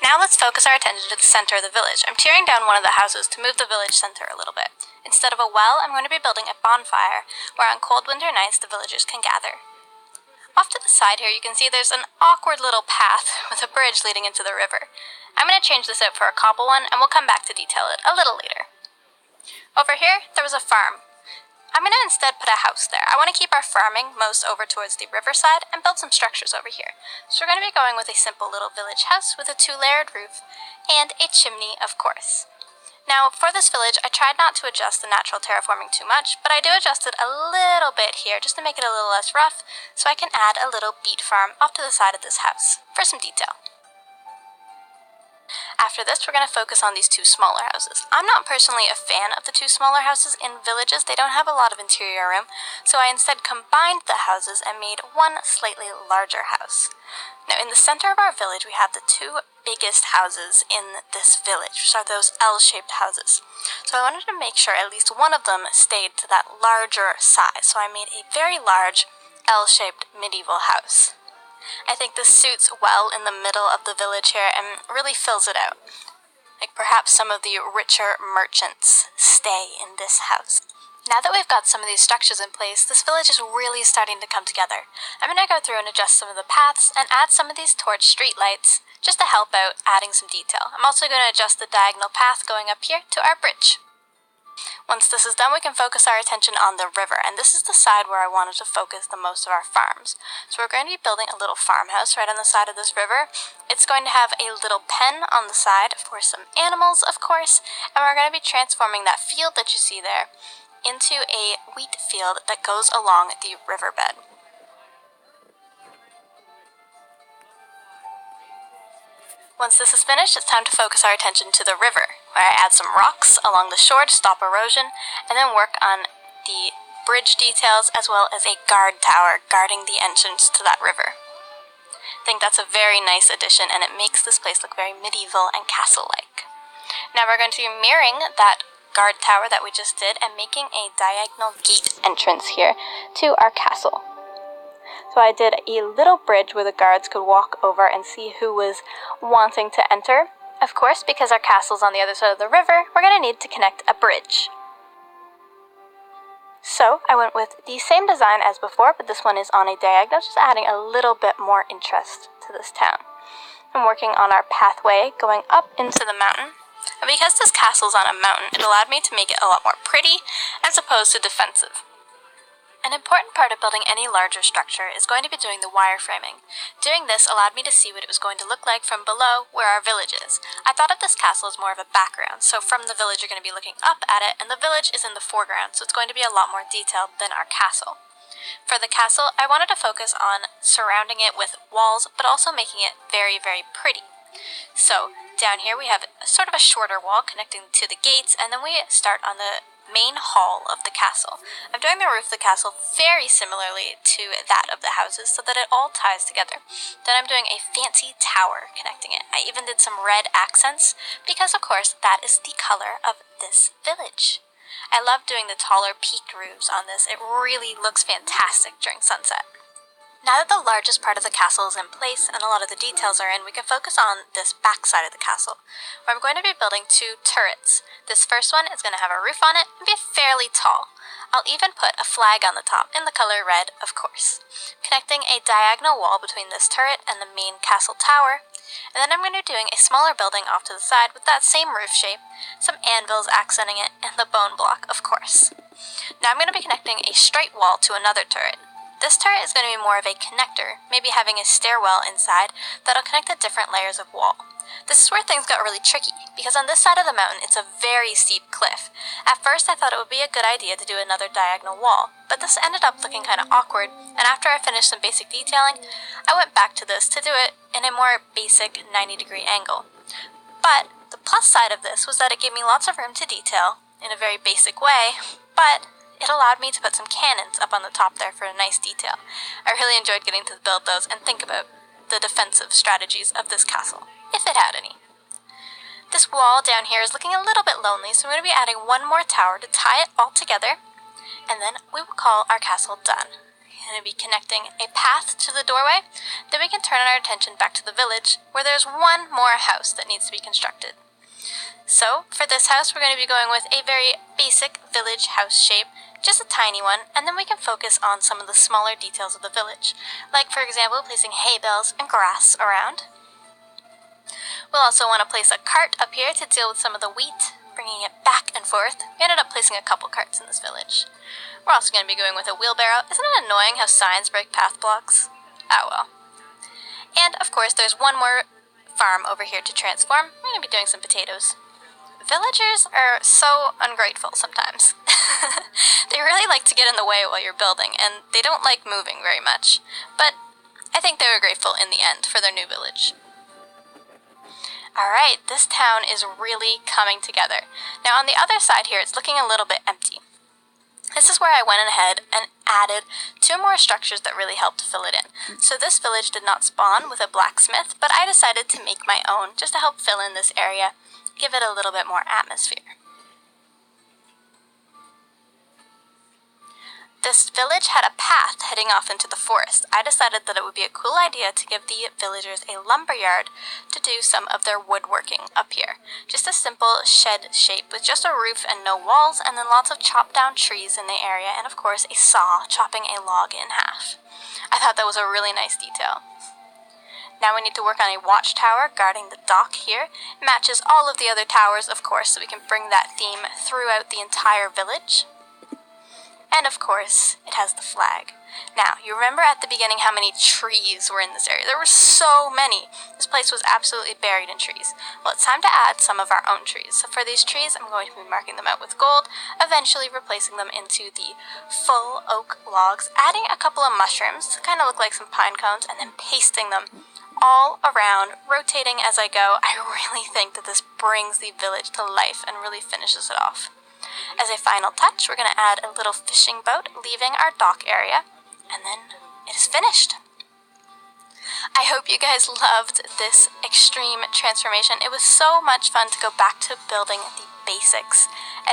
Now let's focus our attention to the center of the village. I'm tearing down one of the houses to move the village center a little bit. Instead of a well, I'm going to be building a bonfire where on cold winter nights the villagers can gather. Off to the side here you can see there's an awkward little path with a bridge leading into the river. I'm going to change this out for a cobble one and we'll come back to detail it a little later. Over here there was a farm. I'm going to instead put a house there. I want to keep our farming most over towards the riverside and build some structures over here. So we're going to be going with a simple little village house with a 2-layered roof and a chimney, of course. Now, for this village, I tried not to adjust the natural terraforming too much, but I do adjust it a little bit here just to make it a little less rough so I can add a little beet farm off to the side of this house for some detail. After this, we're going to focus on these 2 smaller houses. I'm not personally a fan of the 2 smaller houses in villages. They don't have a lot of interior room, so I instead combined the houses and made one slightly larger house. Now, in the center of our village, we have the 2 biggest houses in this village, which are those L-shaped houses. So I wanted to make sure at least one of them stayed to that larger size, so I made a very large L-shaped medieval house. I think this suits well in the middle of the village here and really fills it out. Like perhaps some of the richer merchants stay in this house. Now that we've got some of these structures in place, this village is really starting to come together. I'm going to go through and adjust some of the paths and add some of these torch street lights just to help out adding some detail. I'm also going to adjust the diagonal path going up here to our bridge. Once this is done, we can focus our attention on the river, and this is the side where I wanted to focus the most of our farms. So we're going to be building a little farmhouse right on the side of this river. It's going to have a little pen on the side for some animals, of course, and we're going to be transforming that field that you see there into a wheat field that goes along the riverbed. Once this is finished, it's time to focus our attention to the river, where I add some rocks along the shore to stop erosion, and then work on the bridge details as well as a guard tower guarding the entrance to that river. I think that's a very nice addition, and it makes this place look very medieval and castle-like. Now we're going to be mirroring that guard tower that we just did and making a diagonal gate entrance here to our castle. So I did a little bridge where the guards could walk over and see who was wanting to enter. Of course, because our castle's on the other side of the river, we're going to need to connect a bridge. So I went with the same design as before, but this one is on a diagonal, just adding a little bit more interest to this town. I'm working on our pathway going up into the mountain. And because this castle's on a mountain, it allowed me to make it a lot more pretty as opposed to defensive. An important part of building any larger structure is going to be doing the wireframing. Doing this allowed me to see what it was going to look like from below where our village is. I thought of this castle as more of a background, so from the village you're going to be looking up at it, and the village is in the foreground, so it's going to be a lot more detailed than our castle. For the castle, I wanted to focus on surrounding it with walls, but also making it very, very pretty. So down here we have sort of a shorter wall connecting to the gates, and then we start on the main hall of the castle. I'm doing the roof of the castle very similarly to that of the houses so that it all ties together. Then I'm doing a fancy tower connecting it. I even did some red accents because, of course, that is the color of this village. I love doing the taller peaked roofs on this. It really looks fantastic during sunset. Now that the largest part of the castle is in place and a lot of the details are in, we can focus on this back side of the castle, where I'm going to be building 2 turrets. This first one is going to have a roof on it and be fairly tall. I'll even put a flag on the top in the color red, of course, connecting a diagonal wall between this turret and the main castle tower. And then I'm going to be doing a smaller building off to the side with that same roof shape, some anvils accenting it, and the bone block, of course. Now I'm going to be connecting a straight wall to another turret. This turret is going to be more of a connector, maybe having a stairwell inside that'll connect the different layers of wall. This is where things got really tricky, because on this side of the mountain it's a very steep cliff. At first I thought it would be a good idea to do another diagonal wall, but this ended up looking kind of awkward, and after I finished some basic detailing, I went back to this to do it in a more basic 90-degree angle. But the plus side of this was that it gave me lots of room to detail in a very basic way, but it allowed me to put some cannons up on the top there for a nice detail. I really enjoyed getting to build those and think about the defensive strategies of this castle, if it had any. This wall down here is looking a little bit lonely, so I'm going to be adding one more tower to tie it all together, and then we will call our castle done. I'm going to be connecting a path to the doorway, then we can turn our attention back to the village, where there's one more house that needs to be constructed. So, for this house, we're going to be going with a very basic village house shape, just a tiny one, and then we can focus on some of the smaller details of the village, like, for example, placing hay bales and grass around. We'll also want to place a cart up here to deal with some of the wheat, bringing it back and forth. We ended up placing a couple carts in this village. We're also going to be going with a wheelbarrow. Isn't it annoying how signs break path blocks? Oh well. And, of course, there's one more farm over here to transform. We're going to be doing some potatoes. Villagers are so ungrateful sometimes. They really like to get in the way while you're building, and they don't like moving very much. But I think they were grateful in the end for their new village. Alright, this town is really coming together. Now on the other side here, it's looking a little bit empty. This is where I went ahead and added 2 more structures that really helped fill it in. So this village did not spawn with a blacksmith, but I decided to make my own just to help fill in this area, give it a little bit more atmosphere. This village had a path heading off into the forest. I decided that it would be a cool idea to give the villagers a lumber yard to do some of their woodworking up here. Just a simple shed shape with just a roof and no walls, and then lots of chopped down trees in the area, and of course a saw chopping a log in half. I thought that was a really nice detail. Now we need to work on a watchtower guarding the dock here. It matches all of the other towers, of course, so we can bring that theme throughout the entire village. And of course, it has the flag. Now, you remember at the beginning how many trees were in this area? There were so many. This place was absolutely buried in trees. Well, it's time to add some of our own trees. So for these trees, I'm going to be marking them out with gold, eventually replacing them into the full oak logs, adding a couple of mushrooms to kind of look like some pine cones, and then pasting them all around, rotating as I go. I really think that this brings the village to life and really finishes it off. As a final touch, we're going to add a little fishing boat leaving our dock area, and then it is finished. I hope you guys loved this extreme transformation. It was so much fun to go back to building the basics and